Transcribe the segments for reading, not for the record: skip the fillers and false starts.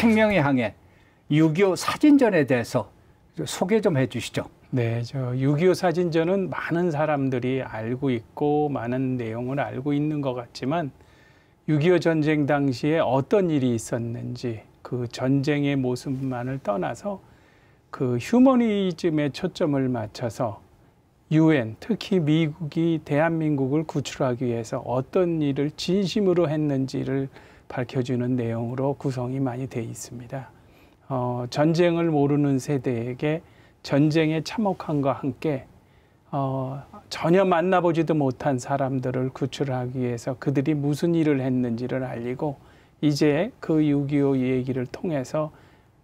생명의 항해 6.25 사진전에 대해서 소개 좀 해주시죠. 네, 6.25 사진전은 많은 사람들이 알고 있고 많은 내용을 알고 있는 것 같지만 6.25 전쟁 당시에 어떤 일이 있었는지 그 전쟁의 모습만을 떠나서 그 휴머니즘에 초점을 맞춰서 UN, 특히 미국이 대한민국을 구출하기 위해서 어떤 일을 진심으로 했는지를 밝혀주는 내용으로 구성이 많이 돼 있습니다. 전쟁을 모르는 세대에게 전쟁의 참혹함과 함께 전혀 만나보지도 못한 사람들을 구출하기 위해서 그들이 무슨 일을 했는지를 알리고 이제 그 6.25 얘기를 통해서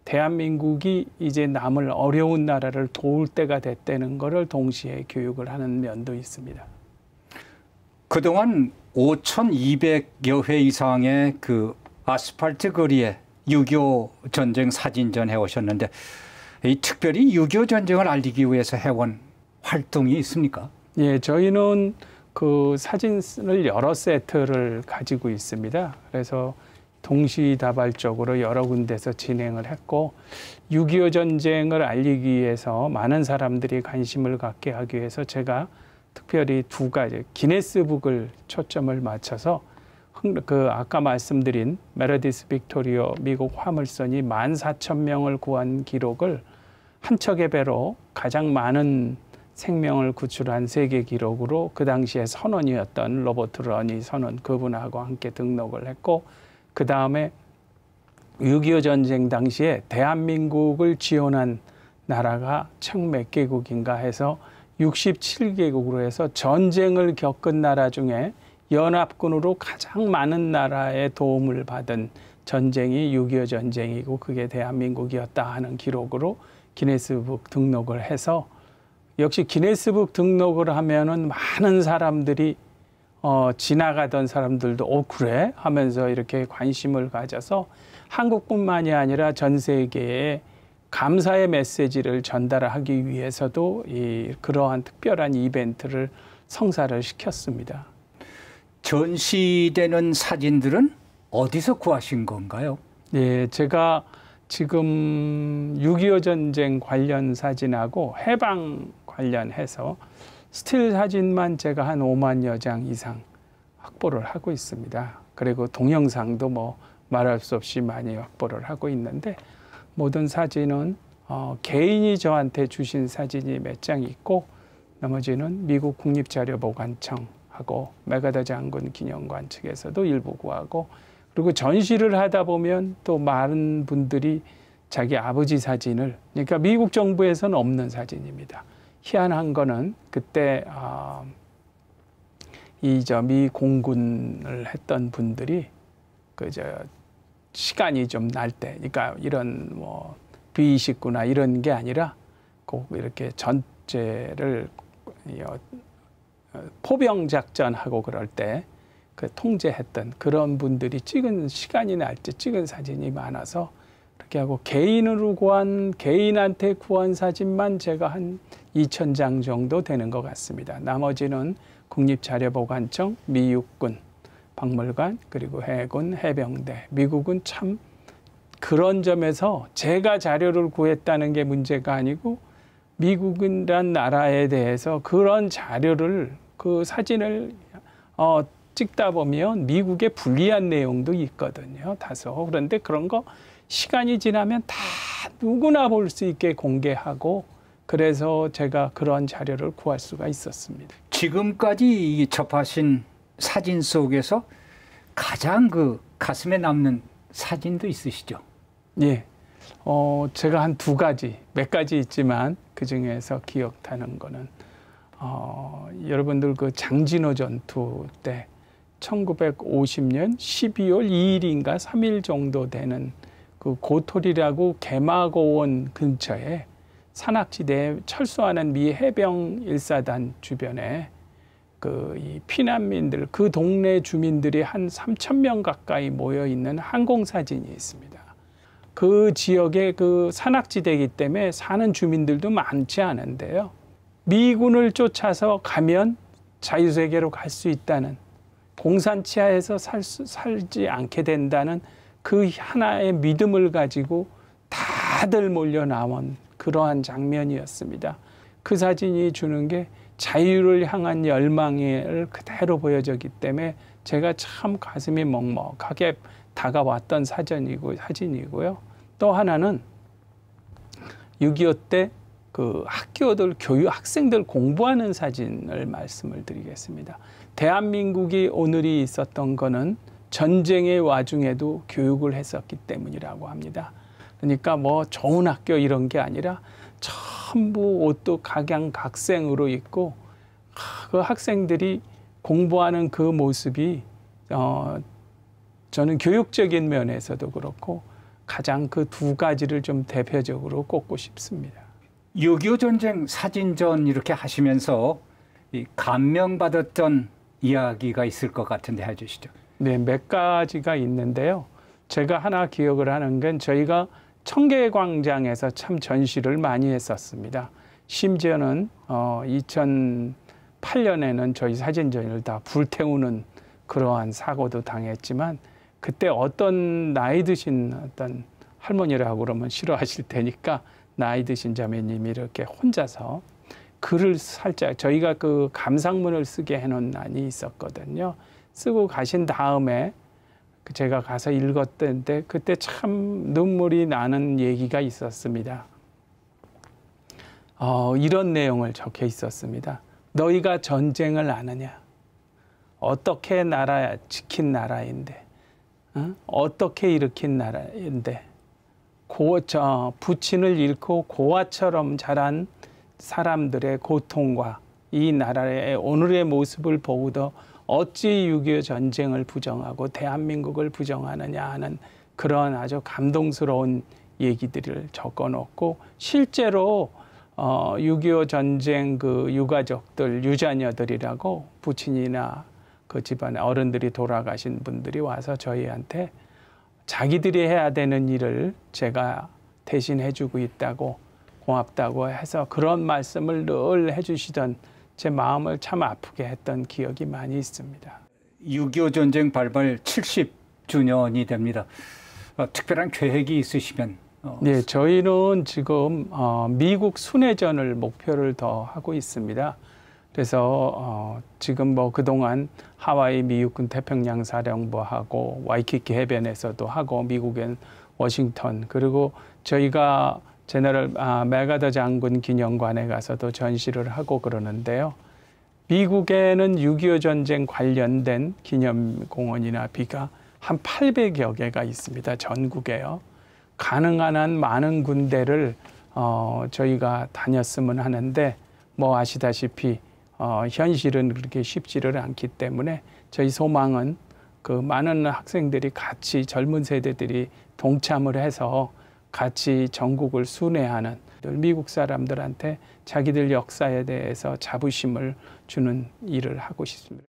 대한민국이 이제 남을 어려운 나라를 도울 때가 됐다는 것을 동시에 교육을 하는 면도 있습니다. 그동안 5,200여 회 이상의 그 아스팔트 거리에 6.25 전쟁 사진전 해오셨는데 특별히 6.25 전쟁을 알리기 위해서 해온 활동이 있습니까? 예, 저희는 그 사진을 여러 세트를 가지고 있습니다. 그래서 동시다발적으로 여러 군데서 진행을 했고 6.25 전쟁을 알리기 위해서 많은 사람들이 관심을 갖게 하기 위해서 제가 특별히 두 가지 기네스북을 초점을 맞춰서 그 아까 말씀드린 메르디스 빅토리오 미국 화물선이 14,000명을 구한 기록을 한 척의 배로 가장 많은 생명을 구출한 세계 기록으로 그 당시에 선원이었던 로버트 러니 선원 그분하고 함께 등록을 했고 그 다음에 6.25 전쟁 당시에 대한민국을 지원한 나라가 총 몇 개국인가 해서 67개국으로 해서 전쟁을 겪은 나라 중에 연합군으로 가장 많은 나라의 도움을 받은 전쟁이 6.25 전쟁이고 그게 대한민국이었다 하는 기록으로 기네스북 등록을 해서 역시 기네스북 등록을 하면은 많은 사람들이 지나가던 사람들도 그래? 하면서 이렇게 관심을 가져서 한국뿐만이 아니라 전 세계에 감사의 메시지를 전달하기 위해서도 그러한 특별한 이벤트를 성사를 시켰습니다. 전시되는 사진들은 어디서 구하신 건가요? 예, 제가 지금 6.25 전쟁 관련 사진하고 해방 관련해서 스틸 사진만 제가 한 5만여 장 이상 확보를 하고 있습니다. 그리고 동영상도 뭐 말할 수 없이 많이 확보를 하고 있는데 모든 사진은 개인이 저한테 주신 사진이 몇 장 있고 나머지는 미국 국립자료보관청하고 메가더 장군 기념관 측에서도 일부 구하고 그리고 전시를 하다 보면 또 많은 분들이 자기 아버지 사진을 그러니까 미국 정부에서는 없는 사진입니다. 희한한 거는 그때 미 공군을 했던 분들이 시간이 좀 날 때, 그러니까 이런 뭐 B-29나 이런 게 아니라 꼭 이렇게 전제를 포병 작전하고 그럴 때 그 통제했던 그런 분들이 찍은 시간이 날 때 찍은 사진이 많아서 그렇게 하고 개인한테 구한 사진만 제가 한 2,000장 정도 되는 것 같습니다. 나머지는 국립자료보관청, 미육군, 박물관, 그리고 해군, 해병대, 미국은 참 그런 점에서 제가 자료를 구했다는 게 문제가 아니고 미국이란 나라에 대해서 그런 자료를 그 사진을 찍다 보면 미국에 불리한 내용도 있거든요. 다소. 그런데 그런 거 시간이 지나면 다 누구나 볼 수 있게 공개하고 그래서 제가 그런 자료를 구할 수가 있었습니다. 지금까지 접하신 사진 속에서 가장 그 가슴에 남는 사진도 있으시죠? 예. 제가 한 두 가지, 몇 가지 있지만 그 중에서 기억나는 거는 여러분들 그 장진호 전투 때 1950년 12월 2일인가 3일 정도 되는 그 고톨이라고 개마고원 근처에 산악지대에 철수하는 미 해병 1사단 주변에 이 피난민들, 그 동네 주민들이 한 3,000명 가까이 모여 있는 항공사진이 있습니다. 그 지역에 그 산악지대이기 때문에 사는 주민들도 많지 않은데요. 미군을 쫓아서 가면 자유세계로 갈 수 있다는 공산 치하에서 살지 않게 된다는 그 하나의 믿음을 가지고 다들 몰려 나온 그러한 장면이었습니다. 그 사진이 주는 게 자유를 향한 열망을 그대로 보여줬기 때문에 제가 참 가슴이 먹먹하게 다가왔던 사진이고요. 또 하나는 6.25 때 그 학생들 공부하는 사진을 말씀을 드리겠습니다. 대한민국이 오늘이 있었던 거는 전쟁의 와중에도 교육을 했었기 때문이라고 합니다. 그러니까 뭐 좋은 학교 이런 게 아니라 전부 옷도 각양각색으로 입고 그 학생들이 공부하는 그 모습이 저는 교육적인 면에서도 그렇고 가장 그 두 가지를 좀 대표적으로 꼽고 싶습니다. 6.25 전쟁 사진전 이렇게 하시면서 감명받았던 이야기가 있을 것 같은데 해주시죠. 네, 몇 가지가 있는데요. 제가 하나 기억을 하는 건 저희가 청계광장에서 참 전시를 많이 했었습니다. 심지어는 2008년에는 저희 사진전을 다 불태우는 그러한 사고도 당했지만 그때 어떤 나이 드신 어떤 할머니라고 그러면 싫어하실 테니까 나이 드신 자매님이 이렇게 혼자서 글을 살짝 저희가 그 감상문을 쓰게 해놓은 난이 있었거든요. 쓰고 가신 다음에 제가 가서 읽었던데 그때 참 눈물이 나는 얘기가 있었습니다. 이런 내용을 적혀 있었습니다. 너희가 전쟁을 아느냐? 어떻게 지킨 나라인데, 어떻게 일으킨 나라인데, 부친을 잃고 고아처럼 자란 사람들의 고통과 이 나라의 오늘의 모습을 보고도 어찌 6.25 전쟁을 부정하고 대한민국을 부정하느냐 하는 그런 아주 감동스러운 얘기들을 적어놓고 실제로 6.25 전쟁 그 유가족들, 유자녀들이라고 부친이나 그 집안의 어른들이 돌아가신 분들이 와서 저희한테 자기들이 해야 되는 일을 제가 대신 해주고 있다고 고맙다고 해서 그런 말씀을 늘 해주시던 제 마음을 참 아프게 했던 기억이 많이 있습니다. 6.25 전쟁 발발 70주년이 됩니다. 특별한 계획이 있으시면? 네, 저희는 지금 미국 순회전을 목표를 더 하고 있습니다. 그래서 지금 뭐 그동안 하와이 미육군 태평양 사령부하고 와이키키 해변에서도 하고 미국엔 워싱턴 그리고 저희가 제너럴 맥아더 장군 기념관에 가서도 전시를 하고 그러는데요. 미국에는 6.25 전쟁 관련된 기념공원이나 비가 한 800여 개가 있습니다. 전국에요. 가능한 한 많은 군데를 저희가 다녔으면 하는데 뭐 아시다시피 현실은 그렇게 쉽지를 않기 때문에 저희 소망은 그 많은 학생들이 같이 젊은 세대들이 동참을 해서 같이 전국을 순회하는 미국 사람들한테 자기들 역사에 대해서 자부심을 주는 일을 하고 싶습니다.